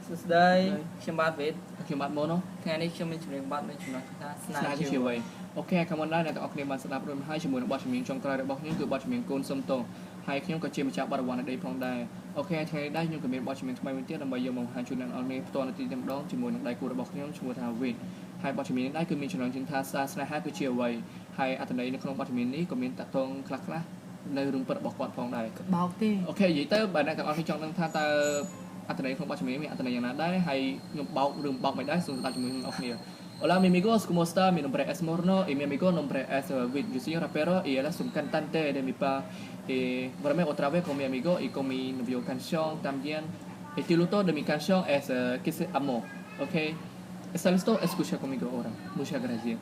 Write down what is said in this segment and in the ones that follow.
Today,ខ្ញុំបាទវិទ្យ ខ្ញុំបាទមុន ថ្ងៃនេះខ្ញុំមានជំនាញបត់នៅចំណុចថាស្នាជាអ្វី អូខេ come on ដែរអ្នកទាំងអស់គ្នាបានស្ដាប់រួចមកហើយជាមួយនឹងបទចម្រៀងចុងក្រោយរបស់ខ្ញុំគឺបទចម្រៀងកូនសុំទោសហើយខ្ញុំក៏ជាម្ចាស់បទរង្វាន់នៃផងដែរអូខេថ្ងៃនេះដែរខ្ញុំក៏មានបទចម្រៀងថ្មីមួយទៀតដើម្បីយកមកបង្ហាញជូនអ្នកទាំងអស់គ្នាផ្ទាល់នាទីតែម្ដងជាមួយនឹងដៃគូរបស់ខ្ញុំឈ្មោះថាវិទ្យហើយបទចម្រៀងនេះដែរគឺមានចំណងជើងថាស្នេហាគឺជាអ្វីហើយអត្ថន័យនៅក្នុងបទចម្រៀងនេះក៏មានតាក់ទងខ្លះៗនៅរឿងពិតរបស់គាត់ផងដែរបោកទេអូខេនិយាយទៅបើអ្នកទាំងអស់គ្នាចង់ដឹងថាតើអត្ថន័យក្នុងបទចម្រៀងមានអត្ថន័យយ៉ាងណាដែរហើយខ្ញុំបោករឿងបោកមិនដែរសូមស្ដាប់ជាមួយអ្នកទាំងអស់គ្នាHola mi amigos, ¿cómo está? Mi nombre es Morno y mi amigo nombre es Vid. Yo soy un rapero y él es un cantante de mi pa. Volvemos otra vez con mi amigo y con mi novio canción también. El título de mi canción es Que se amó, ¿ok? ¿Está listo? Escucha conmigo ahora. Muchas gracias.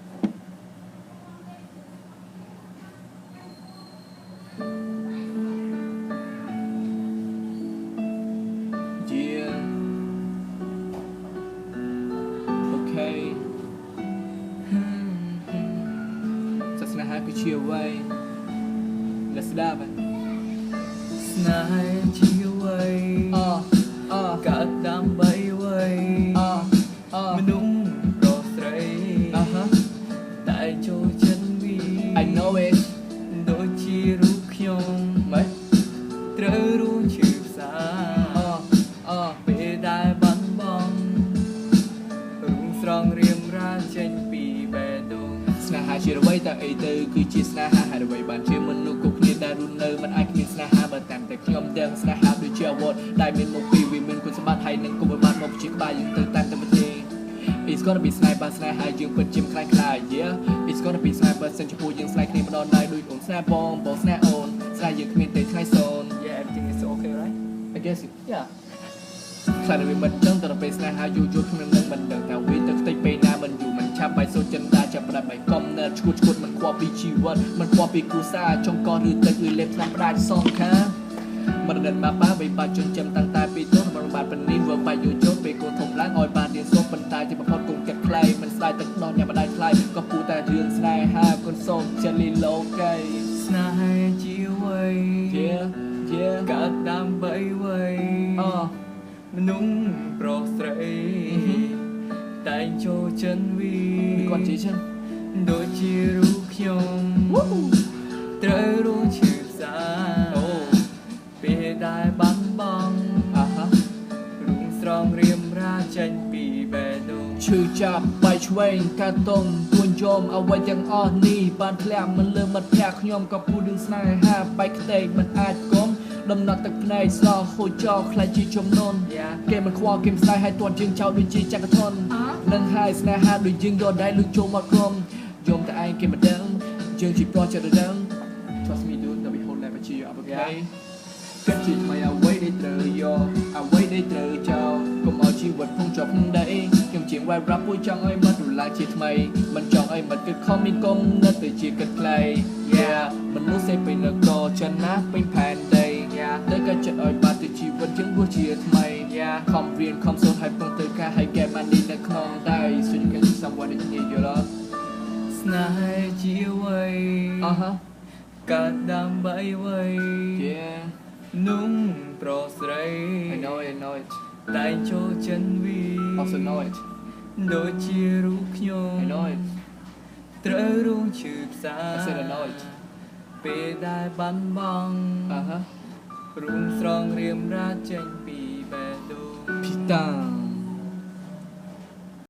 Chia way Let's dive in ស្នេហ៍ជាអ្វីកើតដើម្បីអ្វីមនុស្សប្រុសស្រីតែចូលចិត្តវា I know it ដូចជារូបខ្ញុំមិនត្រូវរួចឈឺផ្សាពេលដែលបាត់បង់រួមស្រង់រៀងរាចេញពីបេះដូងស្នេហាជាអ្វីតើអីទៅគឺជាស្នេហាហើយអ្វីបានជាមនុស្សគ្រប់គ្នាដែលរស់នៅមិនអាចគ្មានស្នេហាបើតាមតែខ្ញុំទាំងស្នេហាដូចជាអាវុធដែលមានមកពីវាមានគុណសម្បត្តិហើយនឹងគុំបានមកជាក្បាលយើងទៅតាមតែប្រទេស It's gonna be sniper ស្នេហាយើងពិតជាខ្លាំងខ្លាយ Yeah It's gonna be sniper សិនចំពោះយើងស្នេហ៍គ្នាម្ដងដែរដូចអូនស្នេហ៍បងស្នេហ៍អូនស្នេហ៍យើងគ្មានទេថ្ងៃសូន Yeah everything is okay right I guess yeah ខ្លាចវាមិនដឹងទៅពេលស្នេហាយូរខ្ញុំនឹងមិនដឹងថាវាទៅខ្ទេចពេលណាមិនយូរមិនឆាប់បាយសូចិនដាចាប់ផ្ដាច់បាយកំណើឈួតមិនខ្វល់ពីជីវិតមិនខ្វល់ពីគ្រួសារចុងកឬទឹកឬលេបស្លាប់ផ្ដាច់សងខាមិនដឹងមកបាបីបាច់ជន់ចាំតាំងតែពីទោះមិនបានប៉នីវើបាយយូរចូលពេលកូនធំឡើងឲ្យបានរៀនសូត្របន្តែទីបំផុតគង់ចិត្តខ្លែងមិនស្ដាយទឹកដោះអ្នកម្ដាយខ្លាយក៏ពូតែរឿងស្នេហាកូនសូមចលីលោកីស្នេហាជាអ្វី Yeah កើតដើម្បីអ្វីមនុស្សប្រុសស្រីតែងចូលចិត្តវាគាត់ជាចឹងដូចជារូបខ្ញុំត្រូវរួចឈឺផ្សាពេលដែលបាត់បង់រួមស្រង់រៀមរាចេញពីបេះដូងឈឺចាប់បាយឆ្វេងកាតុងទួញយំអ្វីទាំងអស់នេះបានធ្លាក់មិនលើមិត្តភក្តិខ្ញុំក៏ពូរឿងស្នេហាបែកខ្ទេកមិនអាចគុំដំណត់ទឹកភ្នែកស្លោហូចចោលខ្លាចជាជំនន់គេមិនខ្វល់គេមិនស្ដាយឲ្យទាត់ជើងចោលដូចជាចក្រធននឹងហើយស្នេហាដូចយើងយកដៃលុយចូលមកក្រុមយំតែឯងគេមិនដឹងយើងជាប្រុសចិត្តដឹង Trust me dude that we hold that with you up okay គិតជាថ្មីអ្វីដែលត្រូវយកអ្វីដែលត្រូវចោលកុំឲ្យជីវិតភុំជាប់ក្នុងដីខ្ញុំជាង web rap មួយចង់ឲ្យមិត្តរលាជាថ្មីមិនចង់ឲ្យមិត្តគិតខំមានគុំនឹកទៅជាគិតខ្លី Yeah មនុស្សសេពេញនគរចិនណាពេញផែនដីតែក៏ចិត្តឲ្យបាត់ទៅជីវិតយើងវាជាថ្មីខំរៀនខំសូត្រឲ្យពងទៅការឲ្យ get money នៅក្នុងដៃ so you can see someone that need your love ស្នេហាជាអ្វីកើតដើម្បីអ្វី Yeah นุ่มប្រុសស្រី I know it តែងចូលចិត្តវា also know it ដូចជារូបខ្ញុំ I know it ត្រូវរងឈឺផ្សា I said I know it ពេលដែលបាត់បង់រួមស្រង់រៀមរាចេញពីបេះដូងពីតា